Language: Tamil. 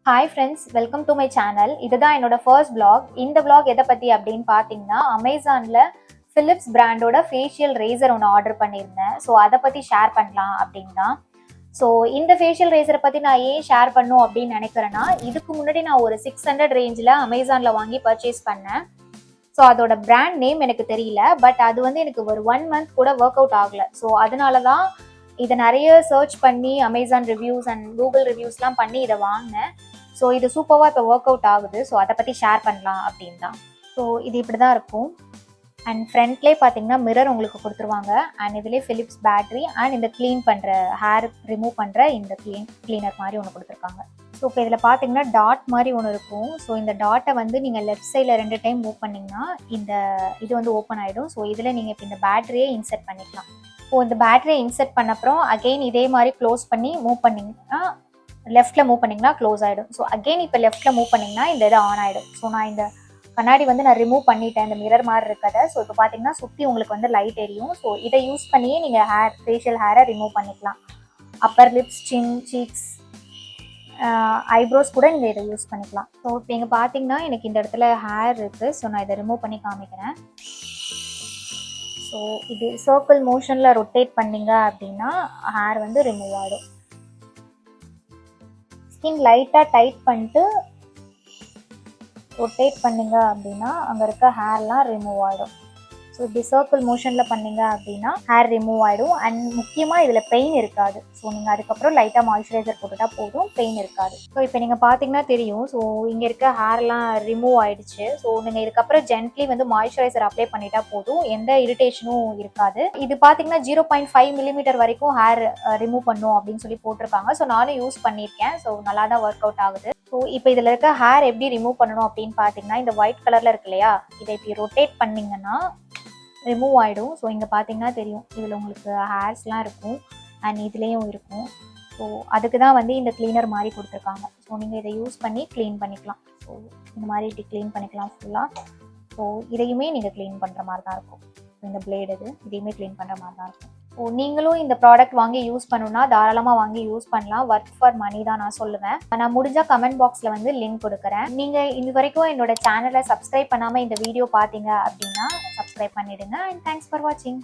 Hi friends, welcome to my channel. இதுதான் என்னோட ஃபர்ஸ்ட் vlog. இந்த vlog எதை பற்றி அப்படின்னு பார்த்தீங்கன்னா, அமேசானில் ஃபிலிப்ஸ் பிராண்டோட ஃபேஷியல் ரேசர் ஒன்று ஆர்டர் பண்ணியிருந்தேன். ஸோ அதை பற்றி ஷேர் பண்ணலாம் அப்படின்னு தான். ஸோ இந்த ஃபேஷியல் ரேசரை பற்றி நான் ஏன் ஷேர் பண்ணும் அப்படின்னு நினைக்கிறேன்னா, இதுக்கு முன்னாடி நான் ஒரு 600 ரேஞ்சில் அமேசானில் வாங்கி பர்ச்சேஸ் பண்ணேன். ஸோ அதோட பிராண்ட் நேம் எனக்கு தெரியல, பட் அது வந்து எனக்கு ஒரு 1 மந்த் கூட ஒர்க் அவுட் ஆகலை. ஸோ அதனால தான் இதை நிறைய சர்ச் பண்ணி அமேசான் ரிவ்யூஸ் அண்ட் கூகுள் ரிவ்யூஸ்லாம் பண்ணி இதை வாங்கினேன். ஸோ இது சூப்பராக இப்போ ஒர்க் அவுட் ஆகுது. ஸோ அதை பற்றி ஷேர் பண்ணலாம் அப்படின்னு தான். ஸோ இது இப்படி தான் இருக்கும். அண்ட் ஃப்ரண்ட்லேயே பார்த்தீங்கன்னா மிரர் உங்களுக்கு கொடுத்துருவாங்க. அண்ட் இதுலேயே ஃபிலிப்ஸ் பேட்டரி அண்ட் இந்த க்ளீன் பண்ணுற ஹேர் ரிமூவ் பண்ணுற இந்த க்ளீனர் மாதிரி ஒன்று கொடுத்துருக்காங்க. ஸோ இப்போ இதில் பார்த்தீங்கன்னா டாட் மாதிரி ஒன்று இருக்கும். ஸோ இந்த டாட்டை வந்து நீங்கள் லெஃப்ட் சைடில் 2 டைம் மூவ் பண்ணிங்கன்னா இது வந்து ஓப்பன் ஆகிடும். ஸோ இதில் நீங்கள் இப்போ இந்த பேட்டரியை இன்செர்ட் பண்ணிக்கலாம். ஸோ இந்த பேட்டரியை இன்செர்ட் பண்ண அப்புறம் அகெயின் இதே மாதிரி க்ளோஸ் பண்ணி மூவ் பண்ணிங்கன்னா, லெஃப்ட்டில் மூவ் பண்ணிங்கன்னா க்ளோஸ் ஆகிடும். ஸோ அகெயின் இப்போ லெஃப்ட்டில் மூவ் பண்ணிங்கன்னா இந்த இது ஆன் ஆகிடும். ஸோ நான் இந்த கண்ணாடி வந்து நான் ரிமூவ் பண்ணிட்டேன், இந்த மிரர் மாதிரி இருக்கதை. ஸோ இப்போ பார்த்தீங்கன்னா சுற்றி உங்களுக்கு வந்து லைட் எரியும். ஸோ இதை யூஸ் பண்ணியே நீங்கள் ஃபேஷியல் ஹேரை ரிமூவ் பண்ணிக்கலாம். அப்பர் லிப்ஸ், சின், சீக்ஸ், ஐப்ரோஸ் கூட நீங்கள் இதை யூஸ் பண்ணிக்கலாம். ஸோ இப்போ இங்கே பார்த்தீங்கன்னா எனக்கு இந்த இடத்துல ஹேர் இருக்குது. ஸோ நான் இதை ரிமூவ் பண்ணி காமிக்கிறேன். ஸோ இது சர்க்கிள் மோஷனில் ரொட்டேட் பண்ணிங்க அப்படின்னா ஹேர் வந்து ரிமூவ் ஆகிடும். ஸ்கின் லைட்டாக டைட் பண்ணிட்டு ரொட்டேட் பண்ணிங்க அப்படின்னா அங்கே இருக்க ஹேர்லாம் ரிமூவ் ஆகிடும். ஸோ இப்படி சர்க்கிள் மோஷனில் பண்ணிங்க அப்படின்னா ஹேர் ரிமூவ் ஆகிடும். அண்ட் முக்கியமாக இதில் பெயின் இருக்காது. ஸோ நீங்கள் அதுக்கப்புறம் லைட்டாக மாய்ஸ்சரைசர் போட்டுட்டா போதும், பெயின் இருக்காது. ஸோ இப்போ நீங்கள் பார்த்தீங்கன்னா தெரியும். ஸோ இங்கே இருக்க ஹேர்லாம் ரிமூவ் ஆகிடுச்சு. ஸோ நீங்கள் இதுக்கப்புறம் ஜென்ட்லி வந்து மாய்ஸ்சரைசர் அப்ளை பண்ணிட்டா போதும், எந்த இரிட்டேஷனும் இருக்காது. இது பார்த்தீங்கன்னா 0.5 மில்லிமீட்டர் வரைக்கும் ஹேர் ரிமூவ் பண்ணும் அப்படின்னு சொல்லி போட்டிருக்காங்க. ஸோ நானும் யூஸ் பண்ணியிருக்கேன். ஸோ நல்லா தான் ஒர்க் அவுட் ஆகுது. ஸோ இப்போ இதில் இருக்க ஹேர் எப்படி ரிமூவ் பண்ணணும் அப்படின்னு பார்த்தீங்கன்னா, இந்த ஒயிட் கலரில் இருக்கு இல்லையா, இதை இப்படி ரொட்டேட் பண்ணிங்கன்னா ரிமூவ் ஆகிடும். ஸோ இங்கே பார்த்தீங்கன்னா தெரியும், இதில் உங்களுக்கு ஹேர்ஸ்லாம் இருக்கும் அண்ட் இதுலேயும் இருக்கும். ஸோ அதுக்கு தான் வந்து இந்த க்ளீனர் மாதிரி கொடுத்துருக்காங்க. ஸோ நீங்கள் இதை யூஸ் பண்ணி க்ளீன் பண்ணிக்கலாம். ஸோ இந்த மாதிரி இப்படி க்ளீன் பண்ணிக்கலாம் ஃபுல்லாக. ஸோ இதையுமே நீங்கள் க்ளீன் பண்ணுற மாதிரி தான் இருக்கும். இந்த பிளேடு இதையுமே க்ளீன் பண்ணுற மாதிரி தான் இருக்கும். ஸோ நீங்களும் இந்த ப்ராடக்ட் வாங்கி யூஸ் பண்ணணும்னா தாராளமாக வாங்கி யூஸ் பண்ணலாம். ஒர்க் ஃபார் மணி தான் நான் சொல்லுவேன். நான் முடிஞ்சால் கமெண்ட் பாக்ஸில் வந்து லிங்க் கொடுக்குறேன். நீங்கள் இது வரைக்கும் என்னோட சேனலை சப்ஸ்கிரைப் பண்ணாமல் இந்த வீடியோ பார்த்தீங்க அப்படின்னா சப்ஸ்கிரைப் பண்ணிவிடுங்க. அண்ட் தேங்க்ஸ் ஃபார் வாட்சிங்.